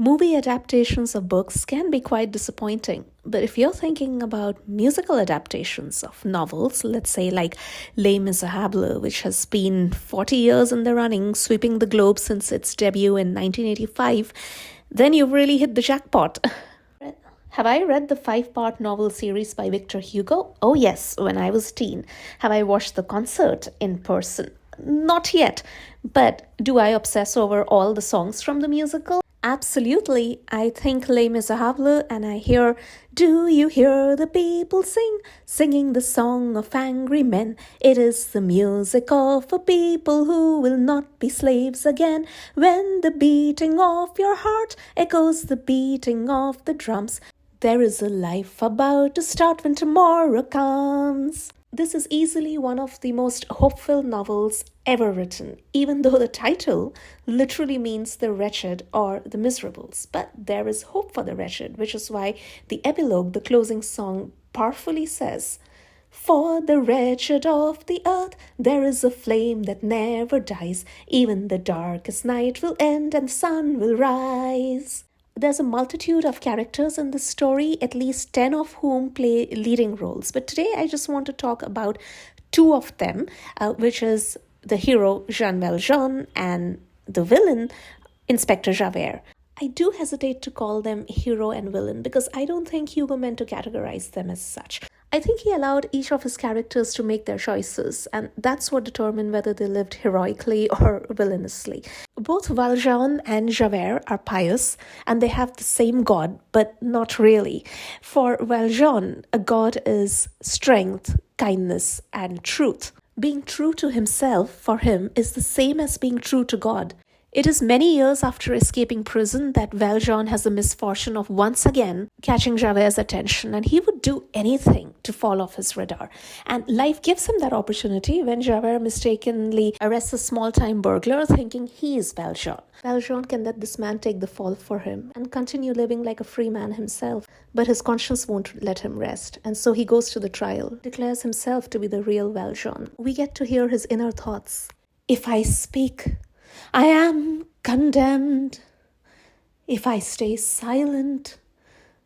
Movie adaptations of books can be quite disappointing, but if you're thinking about musical adaptations of novels, let's say like Les Misérables, which has been 40 years in the running, sweeping the globe since its debut in 1985, then you've really hit the jackpot. Have I read the five-part novel series by Victor Hugo? Oh yes, when I was a teen. Have I watched the concert in person? Not yet. But do I obsess over all the songs from the musical? Absolutely. I think Les Misérables and I hear, do you hear the people sing? Singing the song of angry men. It is the music of a people who will not be slaves again. When the beating of your heart echoes the beating of the drums. There is a life about to start when tomorrow comes. This is easily one of the most hopeful novels ever written, even though the title literally means the wretched or the miserables. But there is hope for the wretched, which is why the epilogue, the closing song, powerfully says, "For the wretched of the earth, there is a flame that never dies. Even the darkest night will end and the sun will rise." There's a multitude of characters in this story, at least 10 of whom play leading roles. But today I just want to talk about two of them, which is the hero Jean Valjean and the villain Inspector Javert. I do hesitate to call them hero and villain because I don't think Hugo meant to categorize them as such. I think he allowed each of his characters to make their choices, and that's what determined whether they lived heroically or villainously. Both Valjean and Javert are pious, and they have the same god, but not really. For Valjean, a god is strength, kindness, and truth. Being true to himself, for him, is the same as being true to God. It is many years after escaping prison that Valjean has the misfortune of once again catching Javert's attention, and he would do anything to fall off his radar. And life gives him that opportunity when Javert mistakenly arrests a small-time burglar thinking he is Valjean. Valjean can let this man take the fall for him and continue living like a free man himself, but his conscience won't let him rest, and so he goes to the trial, declares himself to be the real Valjean. We get to hear his inner thoughts. If I speak, I am condemned. If I stay silent,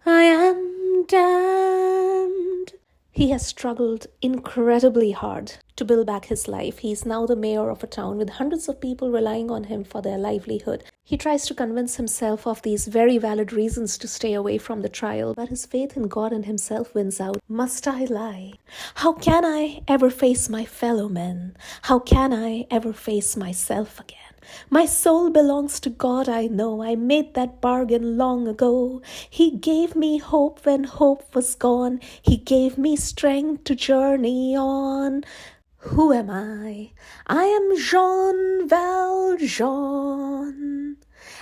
I am damned. He has struggled incredibly hard to build back his life. He is now the mayor of a town with hundreds of people relying on him for their livelihood. He tries to convince himself of these very valid reasons to stay away from the trial, but his faith in God and himself wins out. Must I lie? How can I ever face my fellow men? How can I ever face myself again? My soul belongs to God, I know. I made that bargain long ago. He gave me hope when hope was gone. He gave me strength to journey on. Who am I? I am Jean Valjean.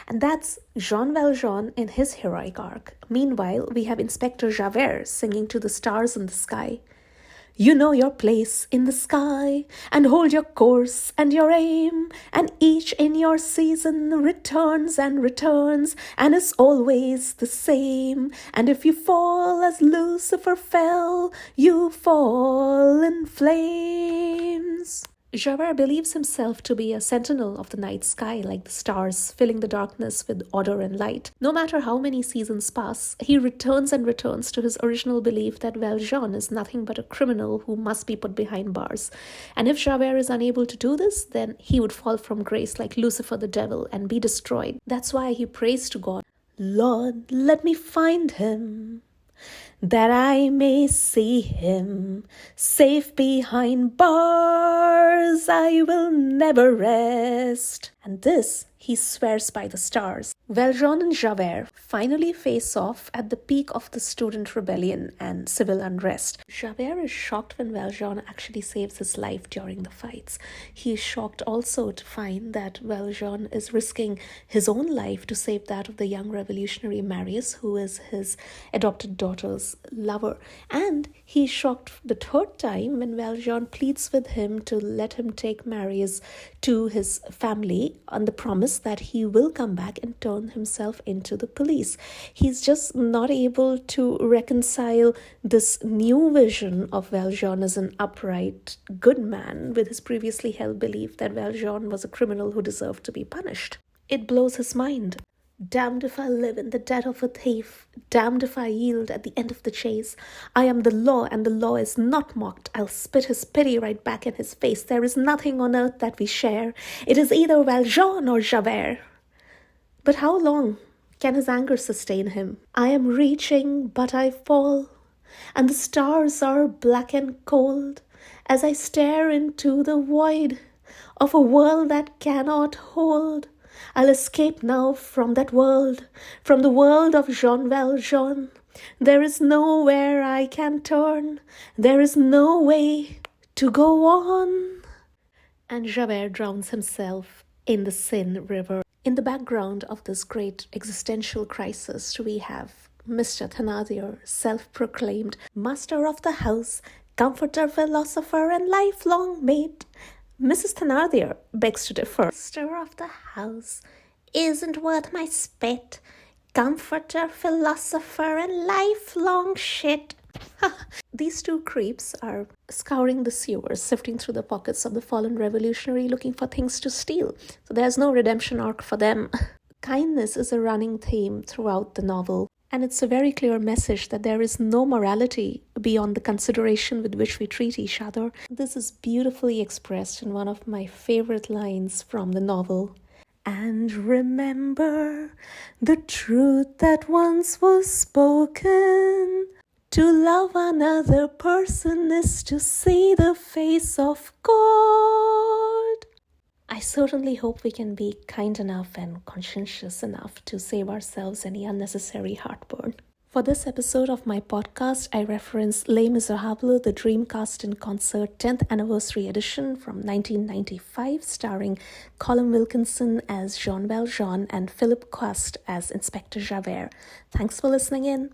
And that's Jean Valjean in his heroic arc. Meanwhile, we have Inspector Javert singing to the stars in the sky. You know your place in the sky, and hold your course and your aim, and each in your season returns and returns, and is always the same. And if you fall as Lucifer fell, you fall in flames. Javert believes himself to be a sentinel of the night sky, like the stars, filling the darkness with order and light. No matter how many seasons pass, he returns and returns to his original belief that Valjean is nothing but a criminal who must be put behind bars. And if Javert is unable to do this, then he would fall from grace like Lucifer the devil and be destroyed. That's why he prays to God, "Lord, let me find him, that I may see him. Safe behind bars, I will never rest." And this he swears by the stars. Valjean and Javert finally face off at the peak of the student rebellion and civil unrest. Javert is shocked when Valjean actually saves his life during the fights. He is shocked also to find that Valjean is risking his own life to save that of the young revolutionary Marius, who is his adopted daughter's lover. And he is shocked the third time when Valjean pleads with him to let him take Marius to his family on the promise that he will come back and turn himself into the police. He's just not able to reconcile this new vision of Valjean as an upright, good man with his previously held belief that Valjean was a criminal who deserved to be punished. It blows his mind. Damned if I live in the debt of a thief, damned if I yield at the end of the chase. I am the law, and the law is not mocked. I'll spit his pity right back in his face. There is nothing on earth that we share. It is either Valjean or Javert. But how long can his anger sustain him? I am reaching, but I fall, and the stars are black and cold as I stare into the void of a world that cannot hold. I'll escape now from that world, from the world of Jean Valjean. There is nowhere I can turn, there is no way to go on. And Javert drowns himself in the Seine river. In the background of this great existential crisis, we have Mr. Thénardier, self-proclaimed master of the house, comforter, philosopher, and lifelong mate. Mrs. Thénardier begs to differ. Master of the house isn't worth my spit. Comforter, philosopher, and lifelong shit. These two creeps are scouring the sewers, sifting through the pockets of the fallen revolutionary, looking for things to steal. So there's no redemption arc for them. Kindness is a running theme throughout the novel, and it's a very clear message that there is no morality beyond the consideration with which we treat each other. This is beautifully expressed in one of my favorite lines from the novel. And remember the truth that once was spoken. To love another person is to see the face of God. I certainly hope we can be kind enough and conscientious enough to save ourselves any unnecessary heartburn. For this episode of my podcast, I reference Les Misérables, the Dreamcast in Concert 10th Anniversary Edition from 1995, starring Colin Wilkinson as Jean Valjean and Philip Quast as Inspector Javert. Thanks for listening in.